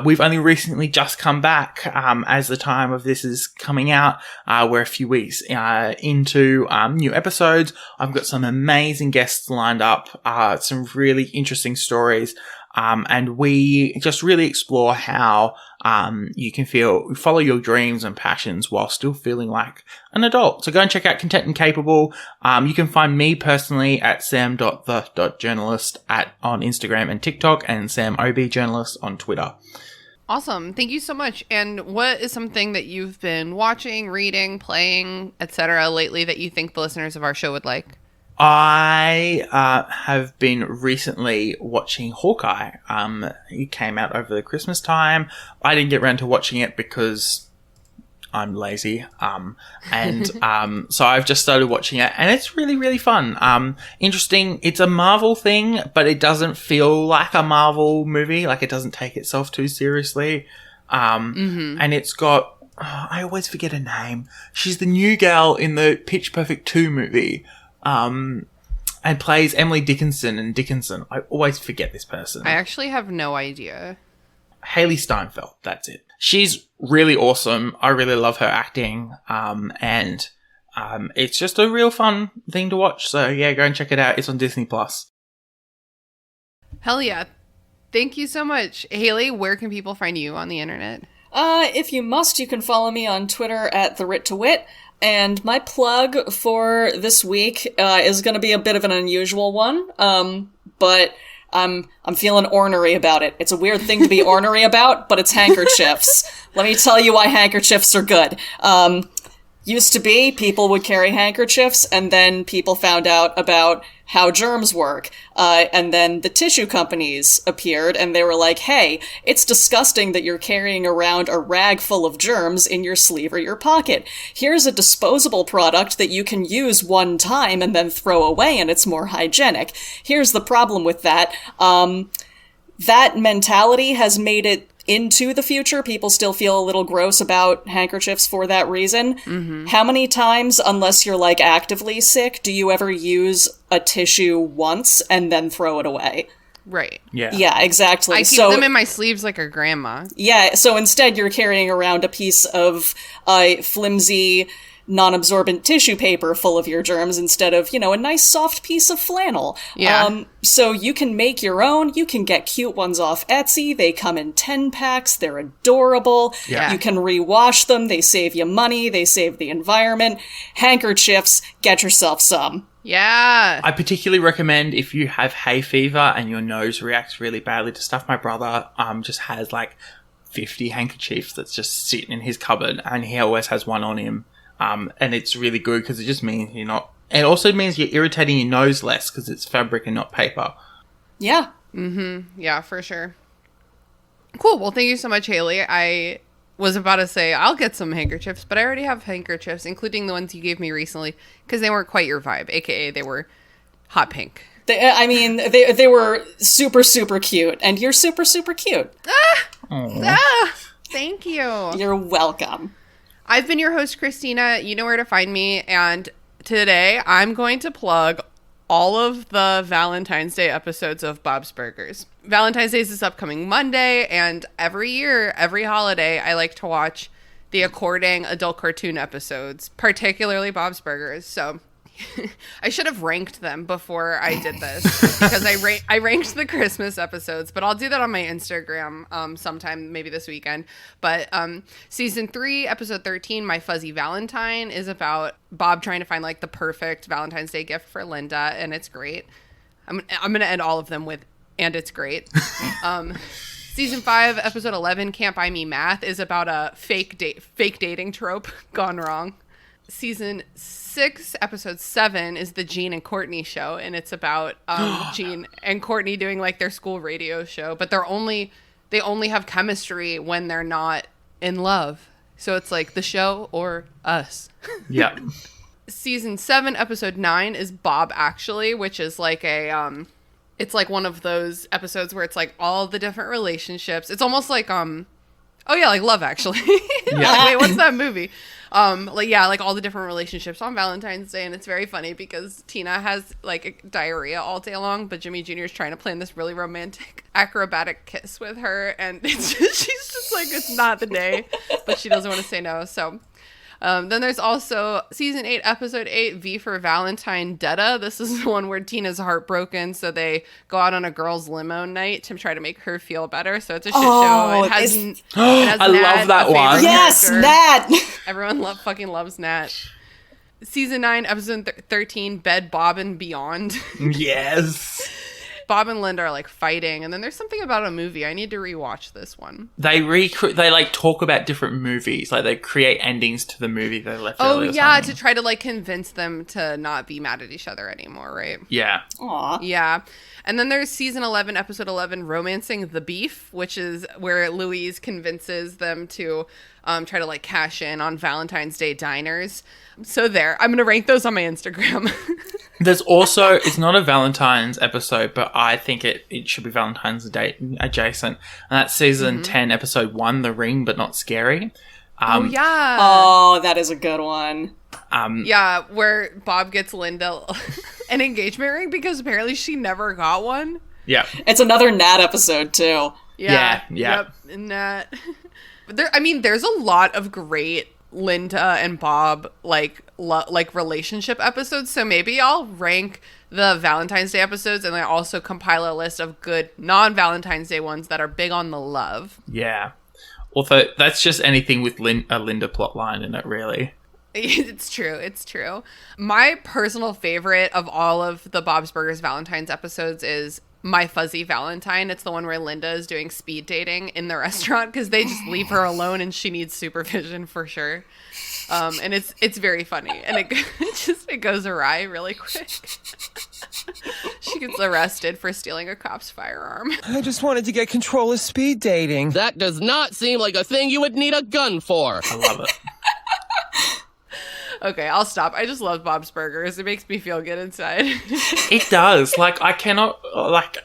We've only recently just come back, as the time of this is coming out. We're a few weeks into new episodes. I've got some amazing guests lined up, some really interesting stories. And we just really explore how you can follow your dreams and passions while still feeling like an adult. So go and check out Content and Capable. You can find me personally at sam.the.journalist on Instagram and TikTok, and samobjournalist on Twitter. Awesome. Thank you so much. And what is something that you've been watching, reading, playing, etc. lately that you think the listeners of our show would like? I have been recently watching Hawkeye. It came out over the Christmas time. I didn't get around to watching it because I'm lazy. So I've just started watching it, and it's really, really fun. Interesting. It's a Marvel thing, but it doesn't feel like a Marvel movie. Like, it doesn't take itself too seriously. And it's got, I always forget her name. She's the new gal in the Pitch Perfect 2 movie. And plays Emily Dickinson in Dickinson. I always forget this person. I actually have no idea. Haley Steinfeld, that's it. She's really awesome. I really love her acting. And it's just a real fun thing to watch. So yeah, go and check it out. It's on Disney+. Hell yeah. Thank you so much. Haley, where can people find you on the internet? If you must, you can follow me on Twitter at TheWrit2Wit. And my plug for this week is going to be a bit of an unusual one, but I'm feeling ornery about it. It's a weird thing to be ornery about, but it's handkerchiefs. Let me tell you why handkerchiefs are good. Used to be, people would carry handkerchiefs, and then people found out about how germs work. And then the tissue companies appeared, and they were like, hey, it's disgusting that you're carrying around a rag full of germs in your sleeve or your pocket. Here's a disposable product that you can use one time and then throw away, and it's more hygienic. Here's the problem with that. That mentality has made it into the future. People still feel a little gross about handkerchiefs for that reason. Mm-hmm. How many times, unless you're like actively sick, do you ever use a tissue once and then throw it away? Right. Yeah, exactly. I keep them in my sleeves like a grandma. Yeah, so instead you're carrying around a piece of flimsy, non-absorbent tissue paper full of your germs instead of, a nice soft piece of flannel. Yeah. So you can make your own. You can get cute ones off Etsy. They come in 10 packs. They're adorable. Yeah. You can rewash them. They save you money. They save the environment. Handkerchiefs, get yourself some. Yeah. I particularly recommend if you have hay fever and your nose reacts really badly to stuff. My brother just has like 50 handkerchiefs that's just sitting in his cupboard, and he always has one on him. And it's really good because it just means you're not... It also means you're irritating your nose less because it's fabric and not paper. Yeah. Mm-hmm. Yeah, for sure. Cool. Well, thank you so much, Haley. I was about to say I'll get some handkerchiefs, but I already have handkerchiefs, including the ones you gave me recently, because they weren't quite your vibe, aka they were hot pink. They were super, super cute, and you're super, super cute. Thank you. You're welcome. I've been your host, Christina. You know where to find me. And today I'm going to plug all of the Valentine's Day episodes of Bob's Burgers. Valentine's Day is this upcoming Monday. And every year, every holiday, I like to watch the according adult cartoon episodes, particularly Bob's Burgers. So I should have ranked them before I did this because I ranked the Christmas episodes, but I'll do that on my Instagram sometime, maybe this weekend. But season 3, episode 13, My Fuzzy Valentine, is about Bob trying to find like the perfect Valentine's Day gift for Linda, and it's great. I'm gonna end all of them with "and it's great." Season 5, episode 11, Can't Buy Me Math, is about a fake dating trope gone wrong. Season 6, episode 7 is the Gene and Courtney show, and it's about Gene and Courtney doing like their school radio show, but they only have chemistry when they're not in love. So it's like the show or us. Yeah. Season 7, episode 9 is Bob Actually, which is like it's like one of those episodes where it's like all the different relationships. It's almost like like Love Actually. Like, wait, what's that movie? Like all the different relationships on Valentine's Day, and it's very funny because Tina has like diarrhea all day long, but Jimmy Jr. is trying to plan this really romantic acrobatic kiss with her, and she's just like, it's not the day, but she doesn't want to say no. So then there's also season 8, episode 8, V for Valentine, Detta. This is the one where Tina's heartbroken, so they go out on a girl's limo night to try to make her feel better. So it's a shit show. It has I Nat, love that one. Yes, character. Nat. Everyone fucking loves Nat. Season 9, episode 13, Bed, Bob, and Beyond. Yes. Bob and Linda are like fighting, and then there's something about a movie. I need to rewatch this one. They like talk about different movies, like they create endings to the movie they left. Oh early or yeah, something. to try to like convince them to not be mad at each other anymore, right? Yeah. Aw. Yeah. And then there's season 11, episode 11, Romancing the Beef, which is where Louise convinces them to try to like cash in on Valentine's Day diners. So there, I'm going to rank those on my Instagram. There's also, it's not a Valentine's episode, but I think it should be Valentine's Day adjacent. And that's season 10, episode 1, The Ring, But Not Scary. Oh, yeah. Oh, that is a good one. Yeah, where Bob gets Linda an engagement ring because apparently she never got one. Yeah. It's another Nat episode, too. Yeah. Yep, Nat. There's a lot of great Linda and Bob like relationship episodes, so maybe I'll rank the Valentine's Day episodes and then also compile a list of good non-Valentine's Day ones that are big on the love. Yeah. Although that's just anything with a Linda plotline in it, really. It's true. My personal favorite of all of the Bob's Burgers Valentine's episodes is My Fuzzy Valentine. It's the one where Linda is doing speed dating in the restaurant because they just leave her alone and she needs supervision for sure. And it's very funny, and it goes awry really quick. She gets arrested for stealing a cop's firearm. I just wanted to get control of speed dating. That does not seem like a thing you would need a gun for. I love it. Okay, I'll stop. I just love Bob's Burgers. It makes me feel good inside. It does. Like, I cannot,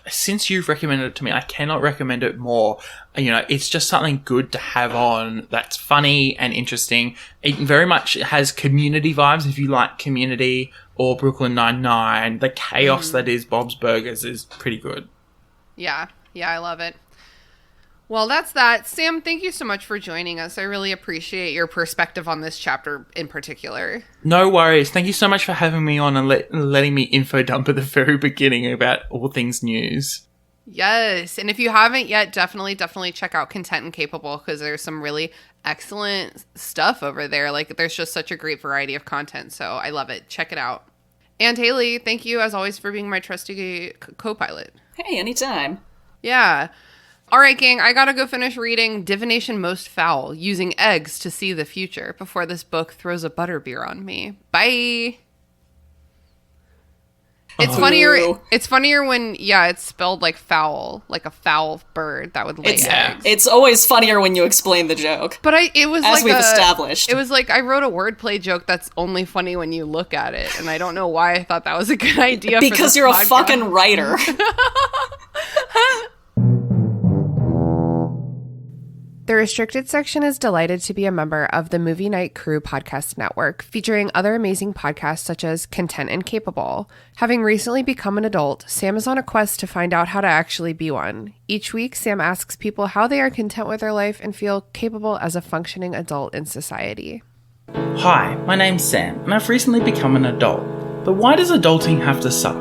since you've recommended it to me, I cannot recommend it more. You know, it's just something good to have on that's funny and interesting. It very much has Community vibes. If you like Community or Brooklyn Nine-Nine, the chaos that is Bob's Burgers is pretty good. Yeah, I love it. Well, that's that. Sam, thank you so much for joining us. I really appreciate your perspective on this chapter in particular. No worries. Thank you so much for having me on and letting me info dump at the very beginning about all things news. Yes. And if you haven't yet, definitely check out Content and Capable because there's some really excellent stuff over there. Like, there's just such a great variety of content. So I love it. Check it out. And Haley, thank you as always for being my trusty co-pilot. Hey, anytime. Yeah. All right, gang, I gotta go finish reading Divination Most Foul, Using Eggs to See the Future before this book throws a butterbeer on me. Bye! It's funnier when, it's spelled like fowl, like a foul bird that would lay eggs. It's always funnier when you explain the joke. But it was as we've established. It was like I wrote a wordplay joke that's only funny when you look at it, and I don't know why I thought that was a good idea. Because you're a fucking writer. The Restricted section is delighted to be a member of the Movie Night Crew podcast network, featuring other amazing podcasts such as Content and Capable. Having recently become an adult, Sam is on a quest to find out how to actually be one. Each week, Sam asks people how they are content with their life and feel capable as a functioning adult in society. Hi, my name's Sam, and I've recently become an adult. But why does adulting have to suck?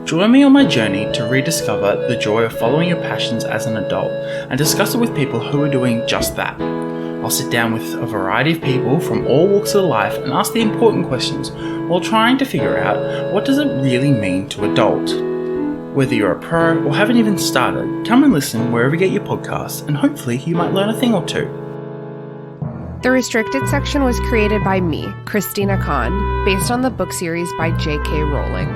Join me on my journey to rediscover the joy of following your passions as an adult and discuss it with people who are doing just that. I'll sit down with a variety of people from all walks of life and ask the important questions while trying to figure out what does it really mean to adult. Whether you're a pro or haven't even started, come and listen wherever you get your podcasts, and hopefully you might learn a thing or two. The Restricted section was created by me, Christina Kahn, based on the book series by J.K. Rowling.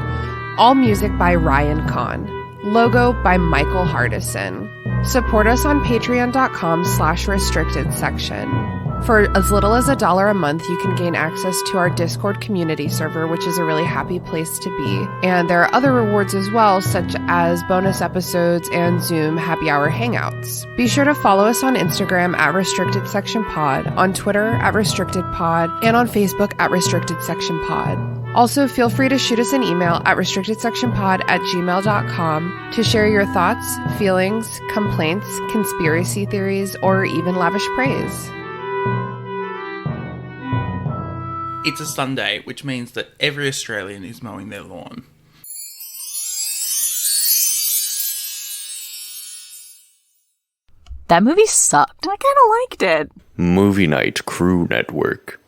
All music by Ryan Kahn. Logo by Michael Hardison. Support us on patreon.com/restricted section. For as little as $1 a month, you can gain access to our Discord community server, which is a really happy place to be. And there are other rewards as well, such as bonus episodes and Zoom happy hour hangouts. Be sure to follow us on Instagram at Restricted Section Pod, on Twitter at Restricted Pod, and on Facebook at Restricted Section Pod. Also, feel free to shoot us an email at restrictedsectionpod@gmail.com to share your thoughts, feelings, complaints, conspiracy theories, or even lavish praise. It's a Sunday, which means that every Australian is mowing their lawn. That movie sucked. I kind of liked it. Movie Night Crew Network.